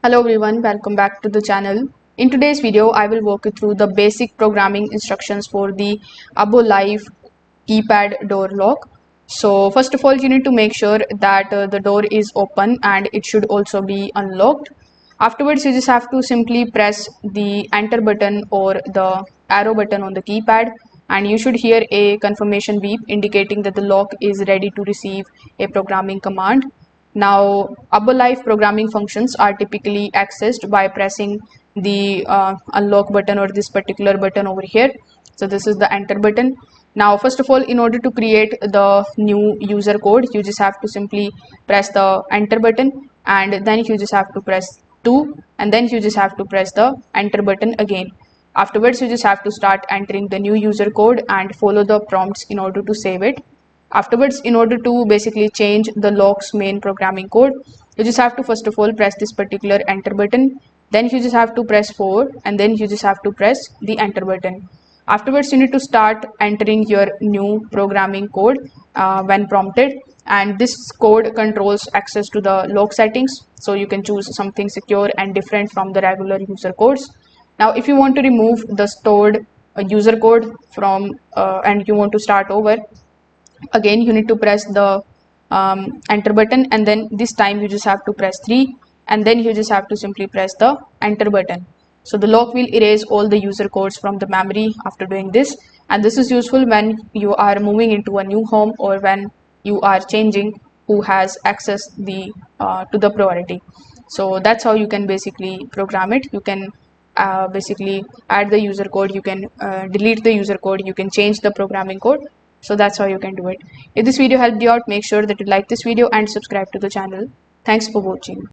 Hello everyone, welcome back to the channel. In today's video, I will walk you through the basic programming instructions for the AboLife keypad door lock. So first of all, you need to make sure that the door is open and it should also be unlocked. Afterwards, you just have to simply press the enter button or the arrow button on the keypad, and you should hear a confirmation beep indicating that the lock is ready to receive a programming command. Now, AboLife programming functions are typically accessed by pressing the unlock button or this particular button over here. So this is the enter button. Now, first of all, in order to create the new user code, you just have to simply press the enter button, and then you just have to press 2, and then you just have to press the enter button again. Afterwards, you just have to start entering the new user code and follow the prompts in order to save it. Afterwards, in order to basically change the lock's main programming code, you just have to first of all press this particular enter button, then you just have to press 4, and then you just have to press the enter button. Afterwards, you need to start entering your new programming code when prompted, and this code controls access to the lock settings, so you can choose something secure and different from the regular user codes. Now, if you want to remove the stored user code from and you want to start over, again you need to press the enter button, and then this time you just have to press 3, and then you just have to simply press the enter button. So the lock will erase all the user codes from the memory after doing this, and this is useful when you are moving into a new home or when you are changing who has access the to the priority. So that's how you can basically program it. You can basically add the user code, you can delete the user code, you can change the programming code. So that's how you can do it. If this video helped you out, make sure that you like this video and subscribe to the channel. Thanks for watching.